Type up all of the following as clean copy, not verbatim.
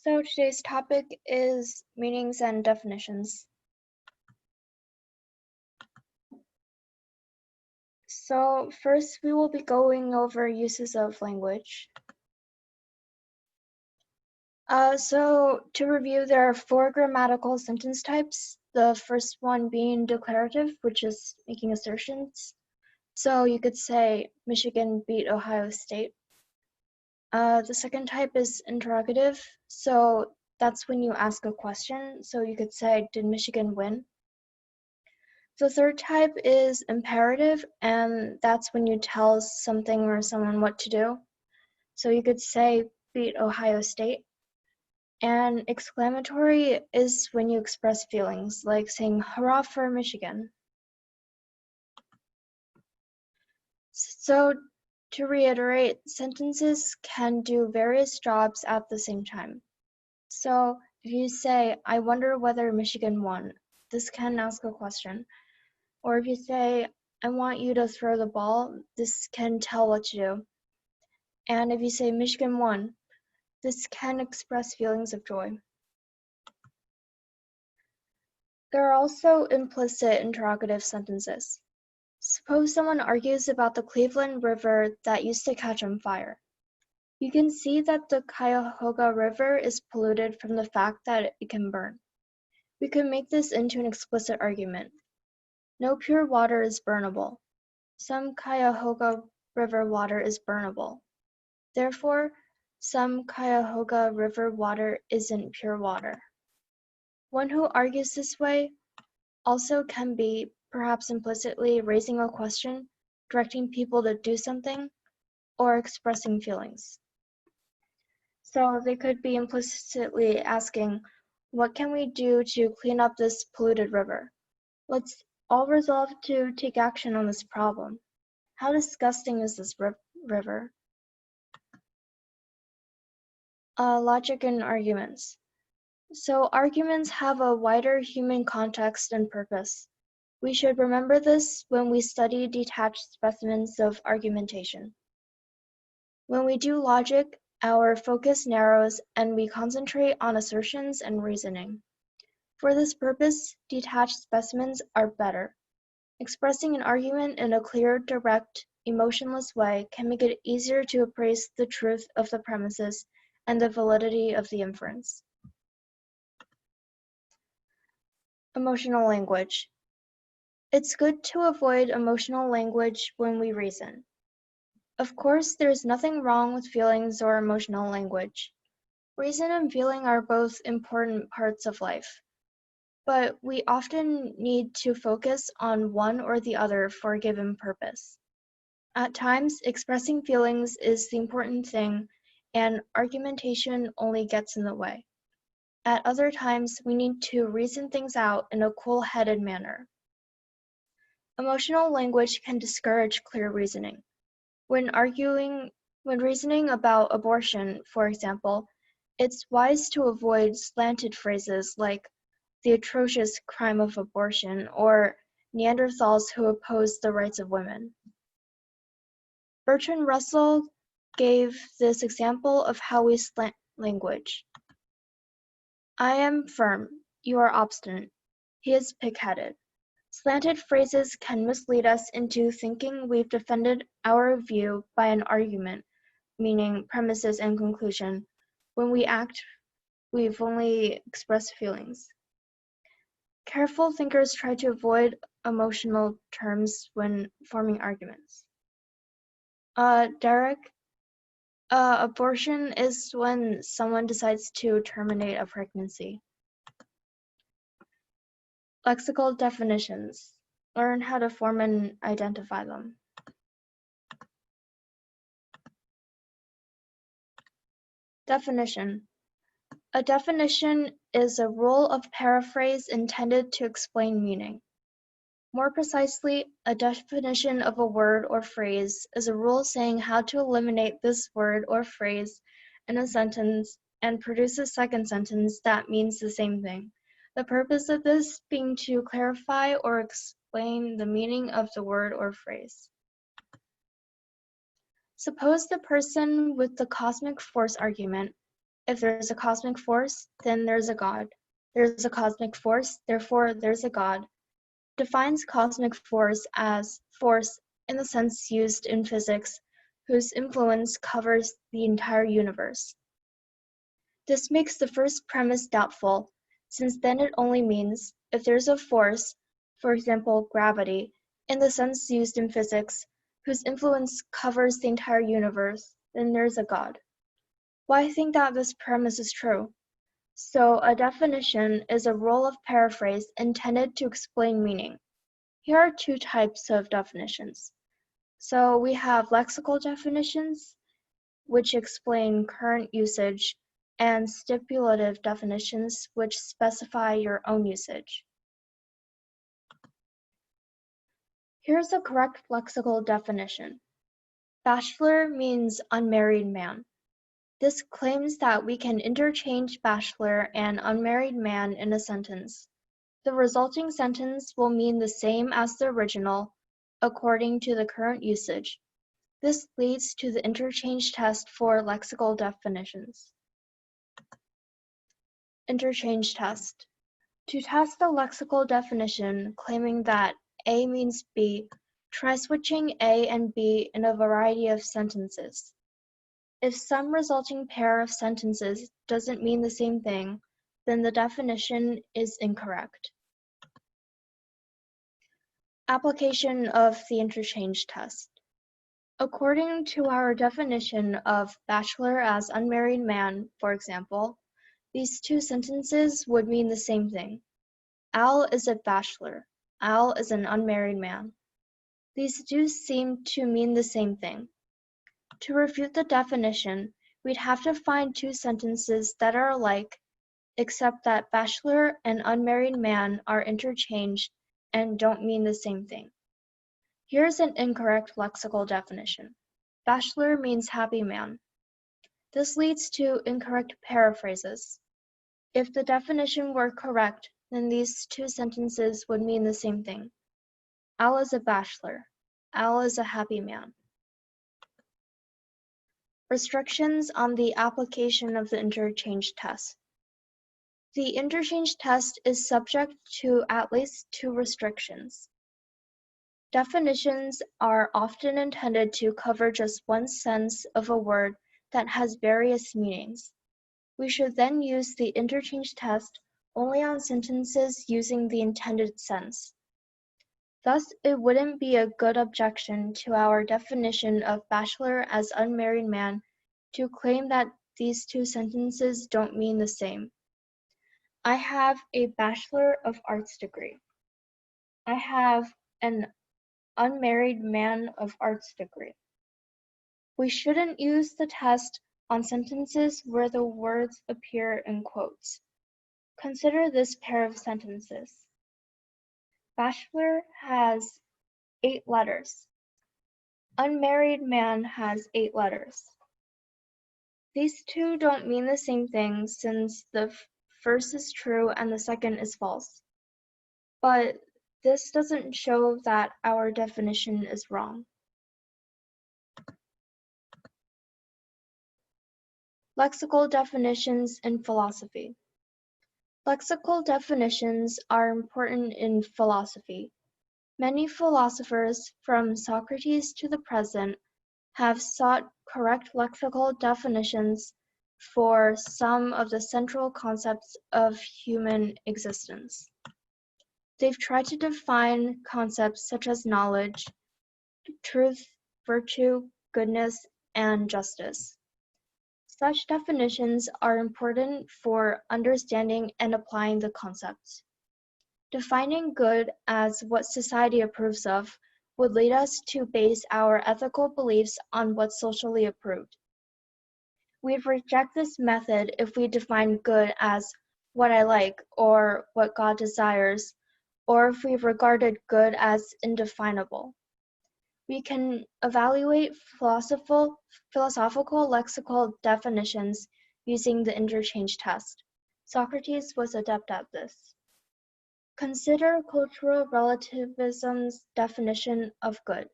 So today's topic is meanings and definitions. So first we will be going over uses of language. So to review, there are 4 grammatical sentence types. The first one being declarative, which is making assertions. So you could say Michigan beat Ohio State. The second type is interrogative. So that's when you ask a question. So you could say, did Michigan win? The third type is imperative, and that's when you tell something or someone what to do. So you could say, beat Ohio State. And exclamatory is when you express feelings, like saying, hurrah for Michigan. So to reiterate, sentences can do various jobs at the same time. So if you say, I wonder whether Michigan won, this can ask a question. Or if you say, I want you to throw the ball, this can tell what to do. And if you say Michigan won, this can express feelings of joy. There are also implicit interrogative sentences. Suppose someone argues about the Cleveland River that used to catch on fire. You can see that the Cuyahoga River is polluted from the fact that it can burn. We could make this into an explicit argument. No pure water is burnable. Some Cuyahoga River water is burnable. Therefore, some Cuyahoga River water isn't pure water. One who argues this way also can be, perhaps implicitly, raising a question, directing people to do something, or expressing feelings. So they could be implicitly asking, what can we do to clean up this polluted river? Let's all resolve to take action on this problem. How disgusting is this river? Logic and arguments. So arguments have a wider human context and purpose. We should remember this when we study detached specimens of argumentation. When we do logic, our focus narrows and we concentrate on assertions and reasoning. For this purpose, detached specimens are better. Expressing an argument in a clear, direct, emotionless way can make it easier to appraise the truth of the premises and the validity of the inference. Emotional language. It's good to avoid emotional language when we reason. Of course, there's nothing wrong with feelings or emotional language. Reason and feeling are both important parts of life, but we often need to focus on one or the other for a given purpose. At times, expressing feelings is the important thing, and argumentation only gets in the way. At other times, we need to reason things out in a cool-headed manner. Emotional language can discourage clear reasoning. When reasoning about abortion, for example, it's wise to avoid slanted phrases like the atrocious crime of abortion or Neanderthals who oppose the rights of women. Bertrand Russell gave this example of how we slant language. I am firm, you are obstinate. He is pig-headed. Slanted phrases can mislead us into thinking we've defended our view by an argument, meaning premises and conclusion. When we act, we've only expressed feelings. Careful thinkers try to avoid emotional terms when forming arguments. Derek, abortion is when someone decides to terminate a pregnancy. Lexical definitions. Learn how to form and identify them. Definition. A definition is a rule of paraphrase intended to explain meaning. More precisely, a definition of a word or phrase is a rule saying how to eliminate this word or phrase in a sentence and produce a second sentence that means the same thing. The purpose of this being to clarify or explain the meaning of the word or phrase. Suppose the person with the cosmic force argument If there's a cosmic force, then there's a God. There's a cosmic force, therefore there's a God. Defines cosmic force as force in the sense used in physics, whose influence covers the entire universe. This makes the first premise doubtful, since then it only means if there's a force, for example gravity, in the sense used in physics, whose influence covers the entire universe, then there's a God. Well, I think that this premise is true. So a definition is a roll of paraphrase intended to explain meaning. Here are two types of definitions. So we have lexical definitions, which explain current usage, and stipulative definitions, which specify your own usage. Here's a correct lexical definition. Bachelor means unmarried man. This claims that we can interchange bachelor and unmarried man in a sentence. The resulting sentence will mean the same as the original, according to the current usage. This leads to the interchange test for lexical definitions. Interchange test. To test a lexical definition claiming that A means B, try switching A and B in a variety of sentences. If some resulting pair of sentences doesn't mean the same thing, then the definition is incorrect. Application of the interchange test. According to our definition of bachelor as unmarried man, for example, these two sentences would mean the same thing. Al is a bachelor. Al is an unmarried man. These do seem to mean the same thing. To refute the definition, we'd have to find two sentences that are alike, except that bachelor and unmarried man are interchanged and don't mean the same thing. Here's an incorrect lexical definition. Bachelor means happy man. This leads to incorrect paraphrases. If the definition were correct, then these two sentences would mean the same thing. Al is a bachelor. Al is a happy man. Restrictions on the application of the interchange test. The interchange test is subject to at least two restrictions. Definitions are often intended to cover just one sense of a word that has various meanings. We should then use the interchange test only on sentences using the intended sense. Thus, it wouldn't be a good objection to our definition of bachelor as unmarried man to claim that these two sentences don't mean the same. I have a Bachelor of Arts degree. I have an unmarried man of arts degree. We shouldn't use the test on sentences where the words appear in quotes. Consider this pair of sentences. Bachelor has 8 letters. Unmarried man has 8 letters. These two don't mean the same thing since the first is true and the second is false. But this doesn't show that our definition is wrong. Lexical definitions in philosophy. Lexical definitions are important in philosophy. Many philosophers, from Socrates to the present, have sought correct lexical definitions for some of the central concepts of human existence. They've tried to define concepts such as knowledge, truth, virtue, goodness, and justice. Such definitions are important for understanding and applying the concepts. Defining good as what society approves of would lead us to base our ethical beliefs on what's socially approved. We'd reject this method if we define good as what I like or what God desires, or if we regarded good as indefinable. We can evaluate philosophical lexical definitions using the interchange test. Socrates was adept at this. Consider cultural relativism's definition of good.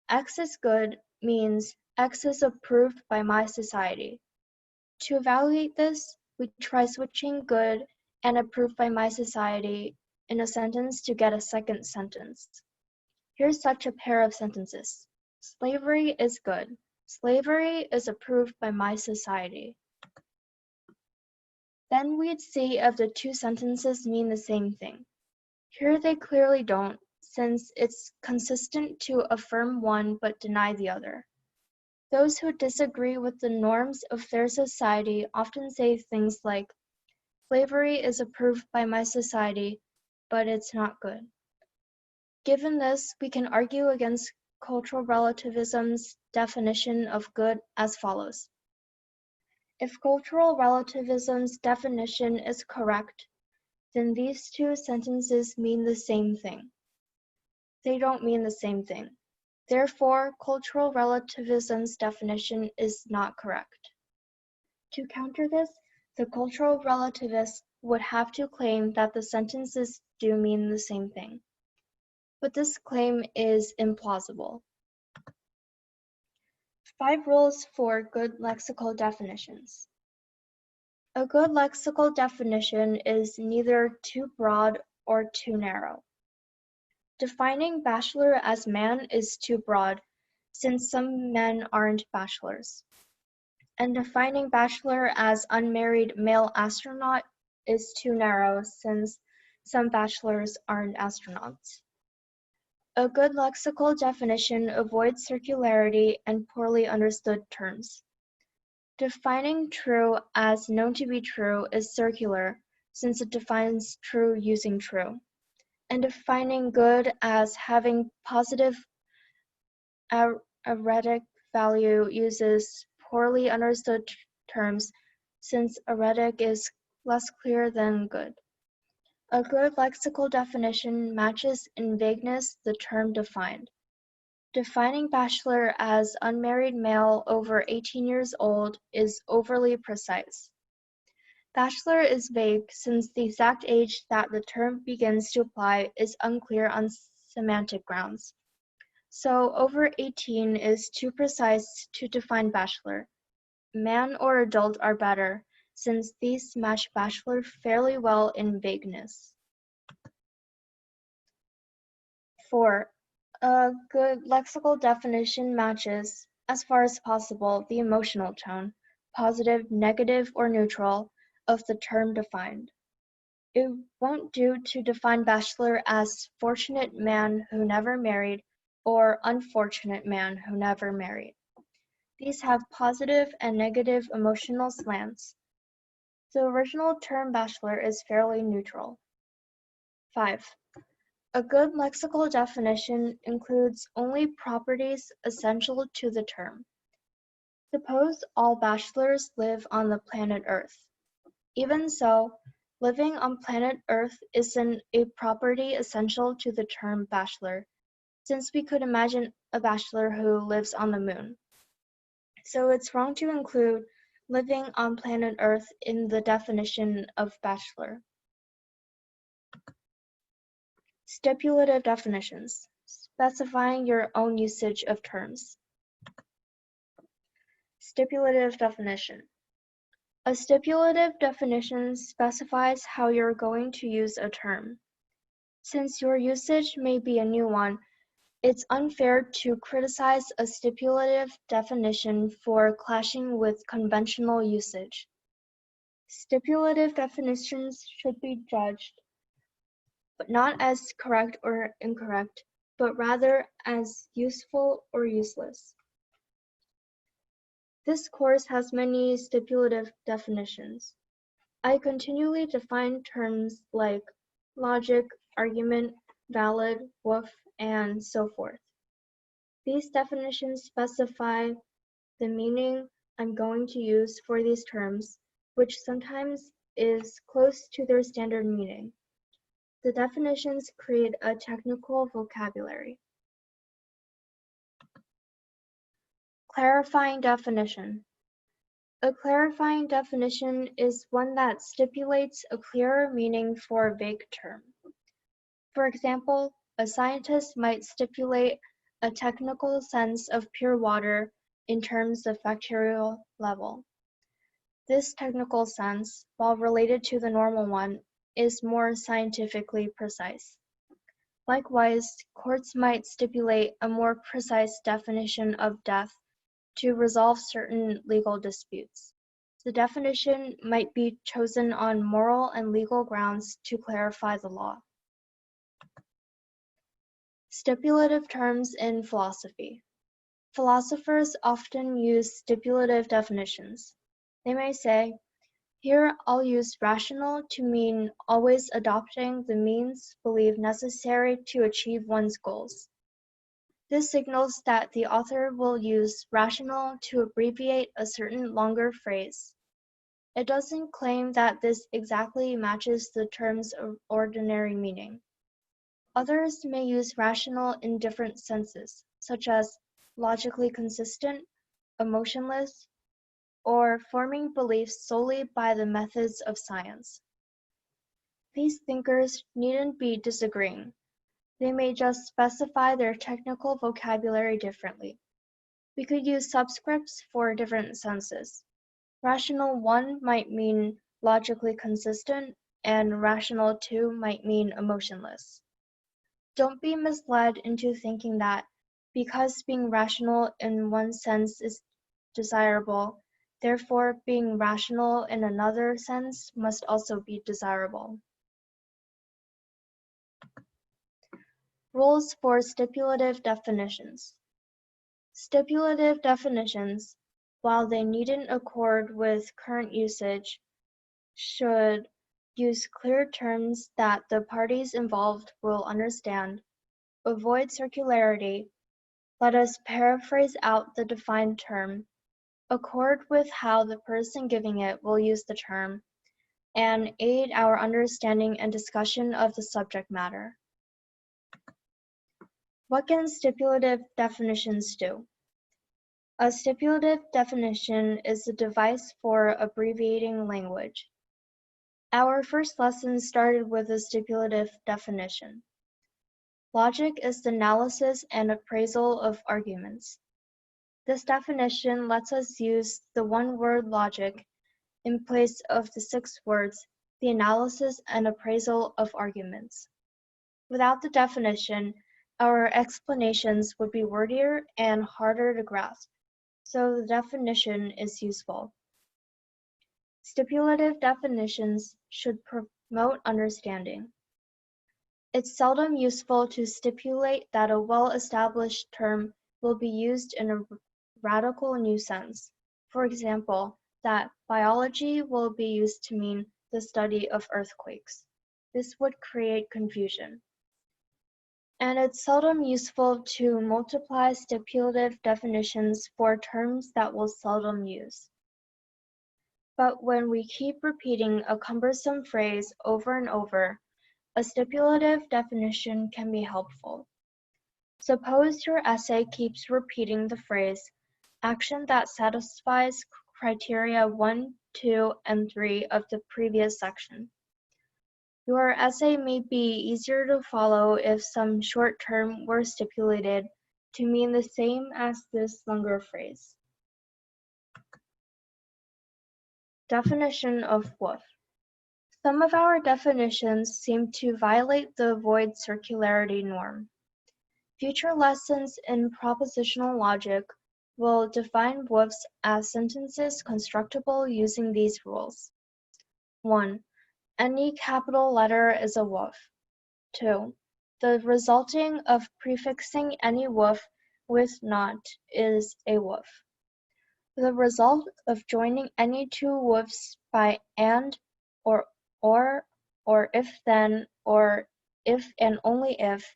X is good means X is approved by my society. To evaluate this, we try switching good and approved by my society in a sentence to get a second sentence. Here's such a pair of sentences. Slavery is good. Slavery is approved by my society. Then we'd see if the two sentences mean the same thing. Here they clearly don't, since it's consistent to affirm one but deny the other. Those who disagree with the norms of their society often say things like, slavery is approved by my society, but it's not good. Given this, we can argue against cultural relativism's definition of good as follows. If cultural relativism's definition is correct, then these two sentences mean the same thing. They don't mean the same thing. Therefore, cultural relativism's definition is not correct. To counter this, the cultural relativist would have to claim that the sentences do mean the same thing. But this claim is implausible. 5 rules for good lexical definitions. A good lexical definition is neither too broad or too narrow. Defining bachelor as man is too broad, since some men aren't bachelors. And defining bachelor as unmarried male astronaut is too narrow, since some bachelors aren't astronauts. A good lexical definition avoids circularity and poorly understood terms. Defining true as known to be true is circular, since it defines true using true. And defining good as having positive arithmetic value uses poorly understood terms, since arithmetic is less clear than good. A good lexical definition matches in vagueness the term defined. Defining bachelor as unmarried male over 18 years old is overly precise. Bachelor is vague since the exact age that the term begins to apply is unclear on semantic grounds. So over 18 is too precise to define bachelor. Man or adult are better, since these match bachelor fairly well in vagueness. 4. A good lexical definition matches, as far as possible, the emotional tone, positive, negative, or neutral, of the term defined. It won't do to define bachelor as fortunate man who never married or unfortunate man who never married. These have positive and negative emotional slants. The original term bachelor is fairly neutral. 5. A good lexical definition includes only properties essential to the term. Suppose all bachelors live on the planet Earth. Even so, living on planet Earth isn't a property essential to the term bachelor, since we could imagine a bachelor who lives on the moon. So it's wrong to include living on planet Earth in the definition of bachelor. Stipulative definitions, specifying your own usage of terms. Stipulative definition. A stipulative definition specifies how you're going to use a term. Since your usage may be a new one, it's unfair to criticize a stipulative definition for clashing with conventional usage. Stipulative definitions should be judged, but not as correct or incorrect, but rather as useful or useless. This course has many stipulative definitions. I continually define terms like logic, argument, valid, woof, and so forth. These definitions specify the meaning I'm going to use for these terms, which sometimes is close to their standard meaning. The definitions create a technical vocabulary. Clarifying definition. A clarifying definition is one that stipulates a clearer meaning for a vague term. For example, a scientist might stipulate a technical sense of pure water in terms of bacterial level. This technical sense, while related to the normal one, is more scientifically precise. Likewise, courts might stipulate a more precise definition of death to resolve certain legal disputes. The definition might be chosen on moral and legal grounds to clarify the law. Stipulative terms in philosophy. Philosophers often use stipulative definitions. They may say, "Here I'll use rational to mean always adopting the means believed necessary to achieve one's goals." This signals that the author will use rational to abbreviate a certain longer phrase. It doesn't claim that this exactly matches the term's ordinary meaning. Others may use rational in different senses, such as logically consistent, emotionless, or forming beliefs solely by the methods of science. These thinkers needn't be disagreeing. They may just specify their technical vocabulary differently. We could use subscripts for different senses. Rational 1 might mean logically consistent, and rational 2 might mean emotionless. Don't be misled into thinking that because being rational in one sense is desirable, therefore being rational in another sense must also be desirable. Rules for stipulative definitions. Stipulative definitions, while they needn't accord with current usage, should use clear terms that the parties involved will understand, avoid circularity, let us paraphrase out the defined term, accord with how the person giving it will use the term, and aid our understanding and discussion of the subject matter. What can stipulative definitions do? A stipulative definition is a device for abbreviating language. Our first lesson started with a stipulative definition. Logic is the analysis and appraisal of arguments. This definition lets us use the one-word logic in place of the 6 words, the analysis and appraisal of arguments. Without the definition, our explanations would be wordier and harder to grasp, so the definition is useful. Stipulative definitions should promote understanding. It's seldom useful to stipulate that a well-established term will be used in a radical new sense. For example, that biology will be used to mean the study of earthquakes. This would create confusion. And it's seldom useful to multiply stipulative definitions for terms that we'll seldom use. But when we keep repeating a cumbersome phrase over and over, a stipulative definition can be helpful. Suppose your essay keeps repeating the phrase, action that satisfies criteria 1, 2, and 3 of the previous section. Your essay may be easier to follow if some short term were stipulated to mean the same as this longer phrase. Definition of woof. Some of our definitions seem to violate the avoid circularity norm. Future lessons in propositional logic will define woofs as sentences constructible using these rules. 1. Any capital letter is a woof. 2. The resulting of prefixing any woof with not is a woof. The result of joining any 2 woofs by and, or if then, or if and only if,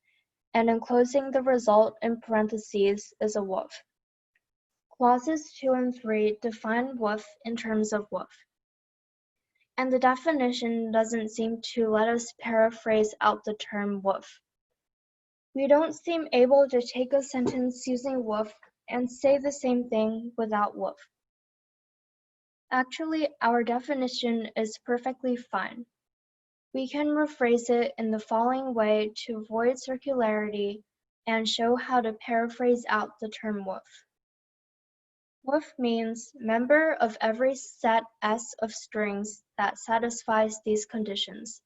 and enclosing the result in parentheses is a woof. Clauses 2 and 3 define woof in terms of woof. And the definition doesn't seem to let us paraphrase out the term woof. We don't seem able to take a sentence using woof and say the same thing without woof. Actually, our definition is perfectly fine. We can rephrase it in the following way to avoid circularity and show how to paraphrase out the term woof. With means member of every set S of strings that satisfies these conditions.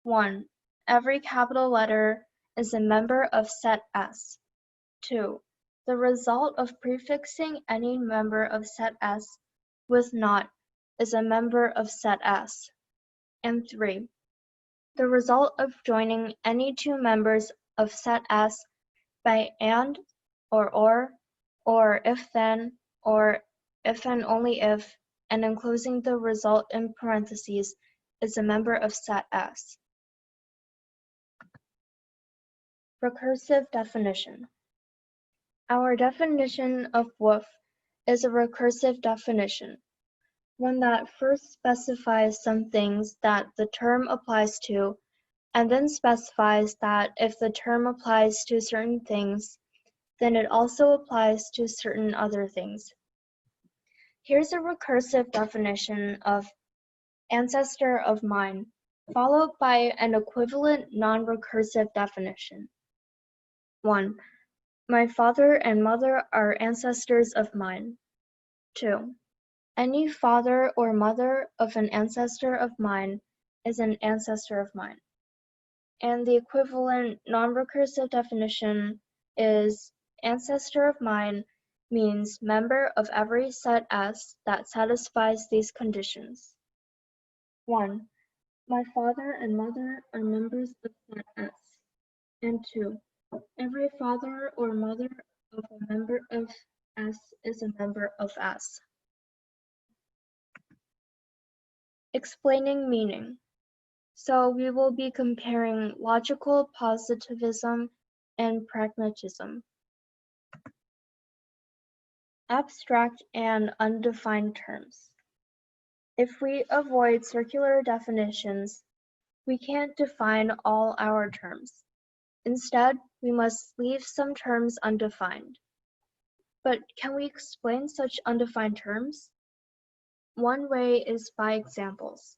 1. Every capital letter is a member of set S. 2. The result of prefixing any member of set S with not is a member of set S. And 3. The result of joining any two members of set S by and or if then, or if and only if, and enclosing the result in parentheses is a member of set S. Recursive definition. Our definition of WOOF is a recursive definition, one that first specifies some things that the term applies to, and then specifies that if the term applies to certain things, then it also applies to certain other things. Here's a recursive definition of ancestor of mine, followed by an equivalent non-recursive definition. 1. My father and mother are ancestors of mine. 2. Any father or mother of an ancestor of mine is an ancestor of mine. And the equivalent non-recursive definition is ancestor of mine means member of every set S that satisfies these conditions. 1. My father and mother are members of set S. And 2. Every father or mother of a member of S is a member of S. Explaining meaning. So we will be comparing logical positivism and pragmatism. Abstract and undefined terms. If we avoid circular definitions, we can't define all our terms. Instead, we must leave some terms undefined. But can we explain such undefined terms? One way is by examples.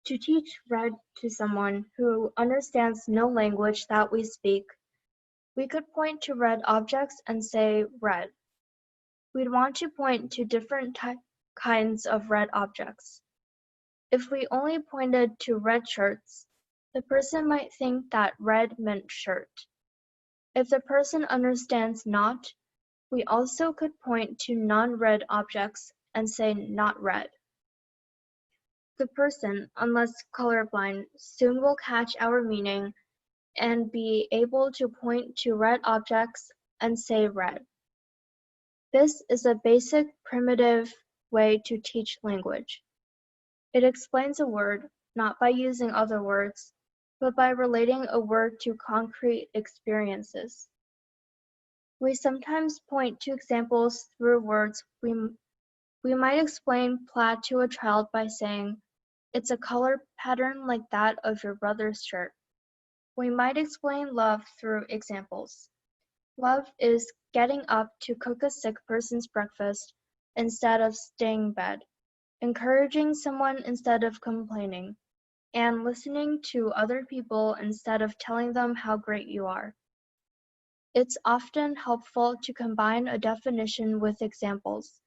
To teach red to someone who understands no language that we speak, we could point to red objects and say red. We'd want to point to different kinds of red objects. If we only pointed to red shirts, the person might think that red meant shirt. If the person understands not, we also could point to non-red objects and say not red. The person, unless colorblind, soon will catch our meaning and be able to point to red objects and say red. This is a basic, primitive way to teach language. It explains a word, not by using other words, but by relating a word to concrete experiences. We sometimes point to examples through words. We might explain plaid to a child by saying, "It's a color pattern like that of your brother's shirt." We might explain love through examples. Love is getting up to cook a sick person's breakfast instead of staying in bed, encouraging someone instead of complaining, and listening to other people instead of telling them how great you are. It's often helpful to combine a definition with examples,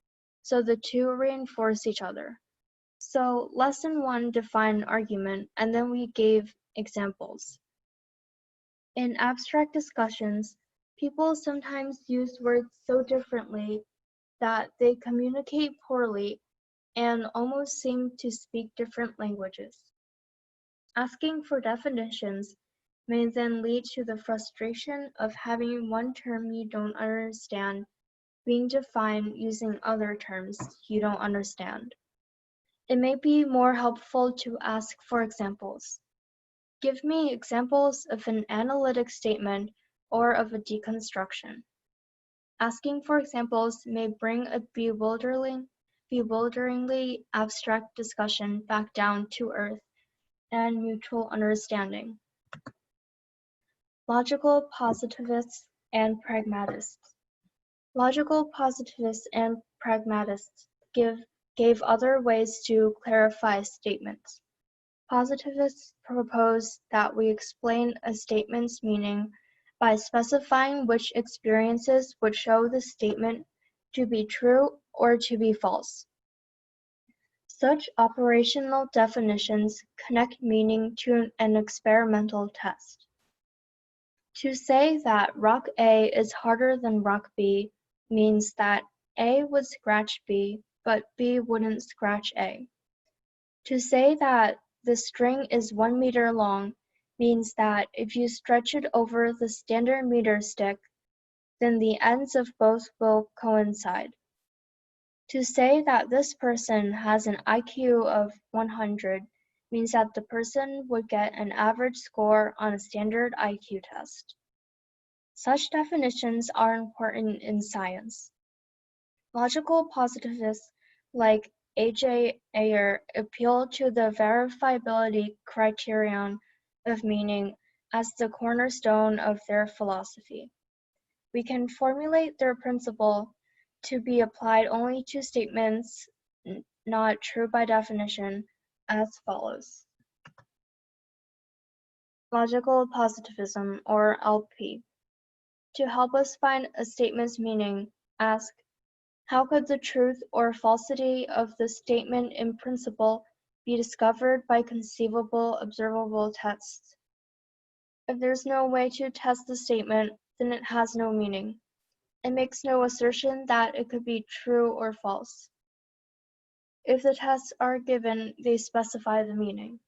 so the two reinforce each other. So lesson 1 defined argument, and then we gave examples. In abstract discussions, people sometimes use words so differently that they communicate poorly and almost seem to speak different languages. Asking for definitions may then lead to the frustration of having one term you don't understand being defined using other terms you don't understand. It may be more helpful to ask for examples. Give me examples of an analytic statement or of a deconstruction. Asking for examples may bring a bewilderingly abstract discussion back down to earth and mutual understanding. Logical positivists and pragmatists. Logical positivists and pragmatists gave other ways to clarify statements. Positivists propose that we explain a statement's meaning by specifying which experiences would show the statement to be true or to be false. Such operational definitions connect meaning to an experimental test. To say that rock A is harder than rock B means that A would scratch B, but B wouldn't scratch A. To say that the string is 1 meter long means that if you stretch it over the standard meter stick, then the ends of both will coincide. To say that this person has an IQ of 100 means that the person would get an average score on a standard IQ test. Such definitions are important in science. Logical positivists like A.J. Ayer appeal to the verifiability criterion of meaning as the cornerstone of their philosophy. We can formulate their principle to be applied only to statements not true by definition as follows. Logical positivism, or LP. To help us find a statement's meaning, ask, how could the truth or falsity of the statement in principle be discovered by conceivable observable tests? If there's no way to test the statement, then it has no meaning. It makes no assertion that it could be true or false. If the tests are given, they specify the meaning.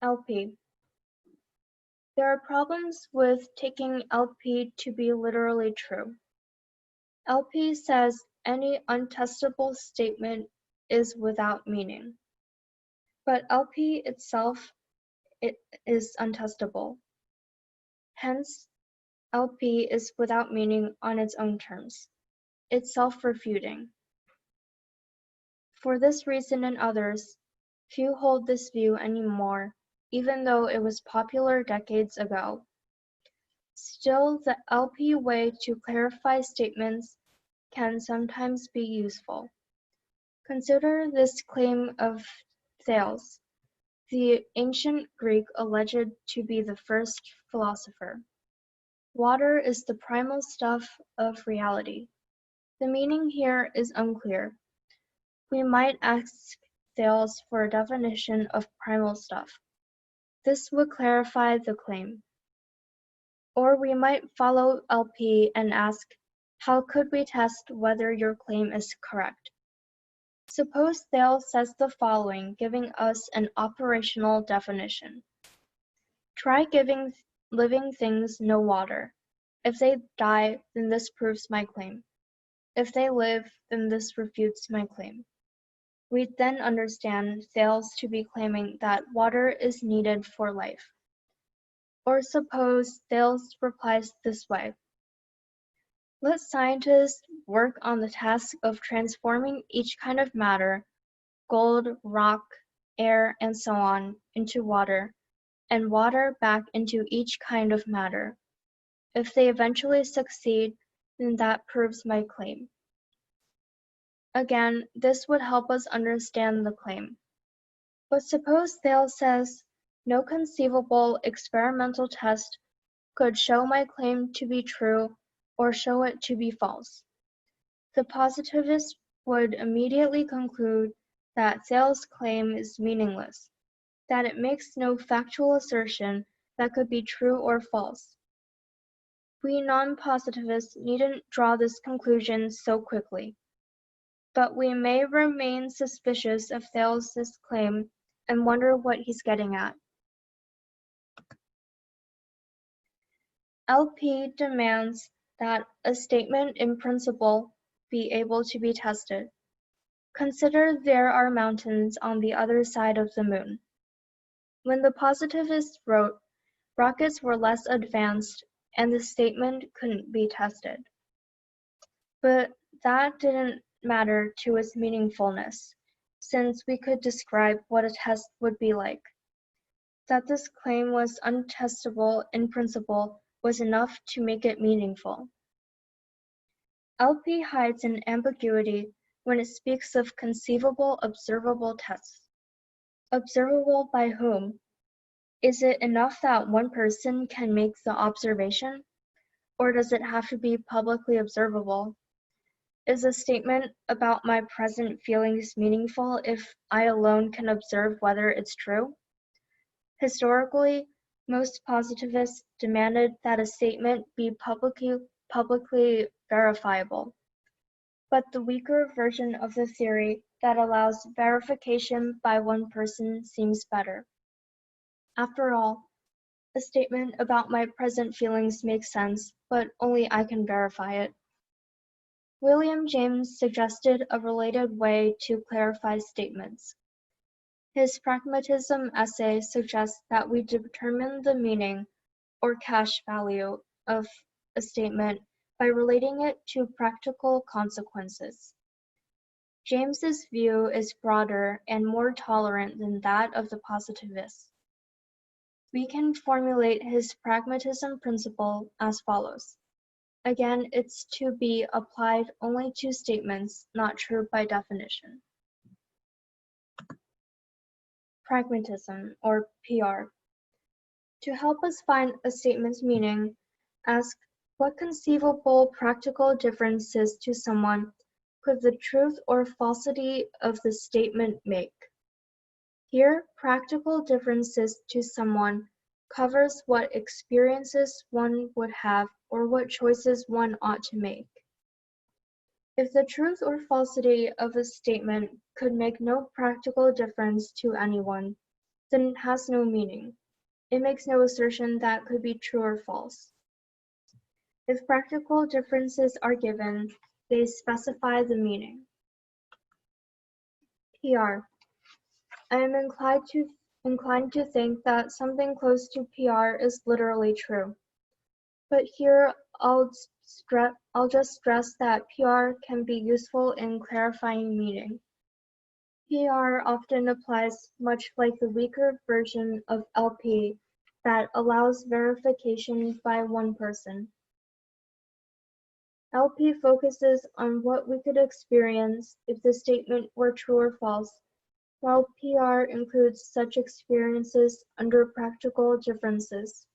LP. There are problems with taking LP to be literally true. LP says any untestable statement is without meaning. But LP itself is untestable. Hence, LP is without meaning on its own terms. It's self-refuting. For this reason and others, few hold this view anymore, even though it was popular decades ago. Still, the LP way to clarify statements can sometimes be useful. Consider this claim of Thales, the ancient Greek alleged to be the first philosopher. Water is the primal stuff of reality. The meaning here is unclear. We might ask Thales for a definition of primal stuff. This would clarify the claim. Or we might follow LP and ask, how could we test whether your claim is correct? Suppose Thales says the following, giving us an operational definition. Try giving living things no water. If they die, then this proves my claim. If they live, then this refutes my claim. We then understand Thales to be claiming that water is needed for life. Or suppose Thales replies this way. Let scientists work on the task of transforming each kind of matter, gold, rock, air, and so on, into water, and water back into each kind of matter. If they eventually succeed, then that proves my claim. Again, this would help us understand the claim. But suppose Thales says, no conceivable experimental test could show my claim to be true or show it to be false. The positivist would immediately conclude that Thales' claim is meaningless, that it makes no factual assertion that could be true or false. We non-positivists needn't draw this conclusion so quickly, but we may remain suspicious of Thales' claim and wonder what he's getting at. LP demands that a statement in principle be able to be tested. Consider there are mountains on the other side of the moon. When the positivists wrote, rockets were less advanced and the statement couldn't be tested. But that didn't matter to its meaningfulness, since we could describe what a test would be like. That this claim was untestable in principle was enough to make it meaningful. LP hides an ambiguity when it speaks of conceivable observable tests. Observable by whom? Is it enough that one person can make the observation? Or does it have to be publicly observable? Is a statement about my present feelings meaningful if I alone can observe whether it's true? Historically, most positivists demanded that a statement be publicly verifiable. But the weaker version of the theory that allows verification by one person seems better. After all, a statement about my present feelings makes sense, but only I can verify it. William James suggested a related way to clarify statements. His pragmatism essay suggests that we determine the meaning, or cash value, of a statement by relating it to practical consequences. James's view is broader and more tolerant than that of the positivists. We can formulate his pragmatism principle as follows. Again, it's to be applied only to statements not true by definition. Pragmatism, or PR. To help us find a statement's meaning, ask what conceivable practical differences to someone could the truth or falsity of the statement make? Here, practical differences to someone covers what experiences one would have or what choices one ought to make. If the truth or falsity of a statement could make no practical difference to anyone, then it has no meaning. It makes no assertion that could be true or false. If practical differences are given, they specify the meaning. PR. I am inclined to think that something close to PR is literally true. But here I'll just stress that PR can be useful in clarifying meaning. PR often applies much like the weaker version of LP that allows verification by one person. LP focuses on what we could experience if the statement were true or false, while PR includes such experiences under practical differences.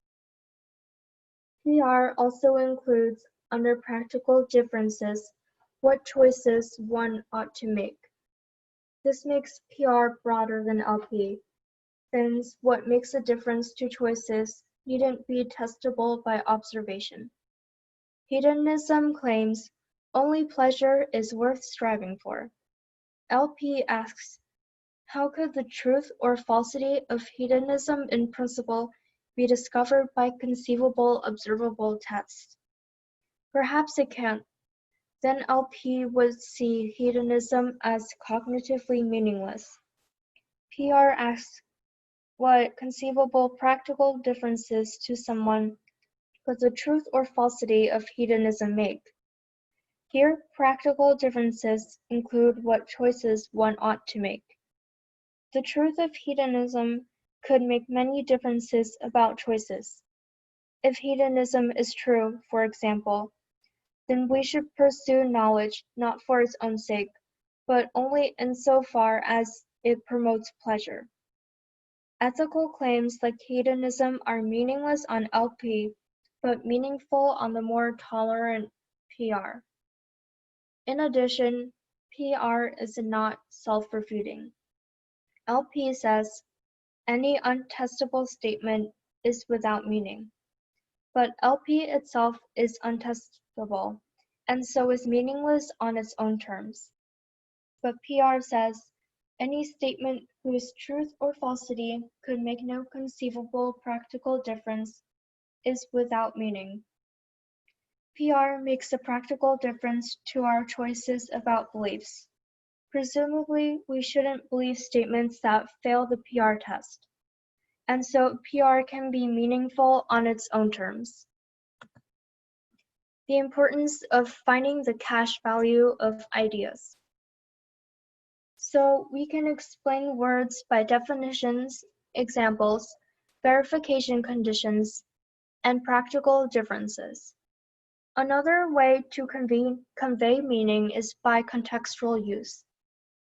PR also includes, under practical differences, what choices one ought to make. This makes PR broader than LP, since what makes a difference to choices needn't be testable by observation. Hedonism claims only pleasure is worth striving for. LP asks, how could the truth or falsity of hedonism in principle be discovered by conceivable observable tests? Perhaps it can't. Then LP would see hedonism as cognitively meaningless. PR asks what conceivable practical differences to someone could the truth or falsity of hedonism make? Here, practical differences include what choices one ought to make. The truth of hedonism could make many differences about choices. If hedonism is true, for example, then we should pursue knowledge not for its own sake, but only insofar as it promotes pleasure. Ethical claims like hedonism are meaningless on LP, but meaningful on the more tolerant PR. In addition, PR is not self-refuting. LP says any untestable statement is without meaning, but LP itself is untestable, and so is meaningless on its own terms. But PR says any statement whose truth or falsity could make no conceivable practical difference is without meaning. PR makes a practical difference to our choices about beliefs. Presumably, we shouldn't believe statements that fail the PR test, and so PR can be meaningful on its own terms. The importance of finding the cash value of ideas. So we can explain words by definitions, examples, verification conditions, and practical differences. Another way to convey meaning is by contextual use.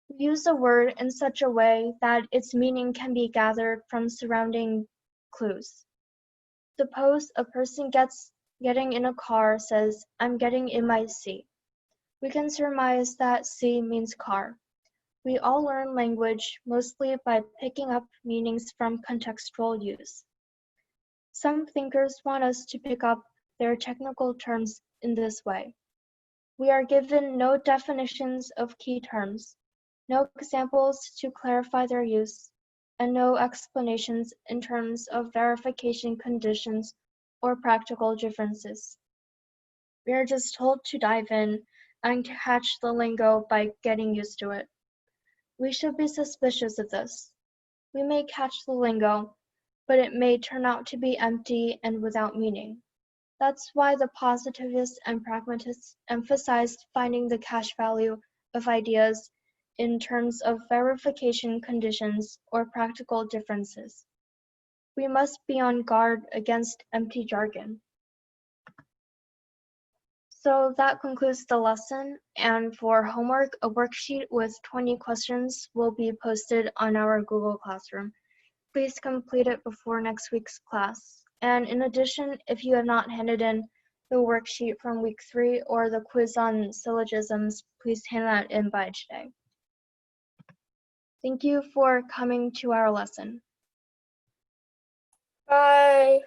We use a word in such a way that its meaning can be gathered from surrounding clues. Suppose a person gets getting in a car says, "I'm getting in my seat." We can surmise that "seat" means car. We all learn language mostly by picking up meanings from contextual use. Some thinkers want us to pick up their technical terms in this way. We are given no definitions of key terms, no examples to clarify their use, and no explanations in terms of verification conditions or practical differences. We are just told to dive in and catch the lingo by getting used to it. We should be suspicious of this. We may catch the lingo, but it may turn out to be empty and without meaning. That's why the positivists and pragmatists emphasized finding the cash value of ideas in terms of verification conditions or practical differences. We must be on guard against empty jargon. So that concludes the lesson, and for homework, a worksheet with 20 questions will be posted on our Google Classroom. Please complete it before next week's class. And in addition, if you have not handed in the worksheet from week 3 or the quiz on syllogisms, please hand that in by today. Thank you for coming to our lesson. Bye.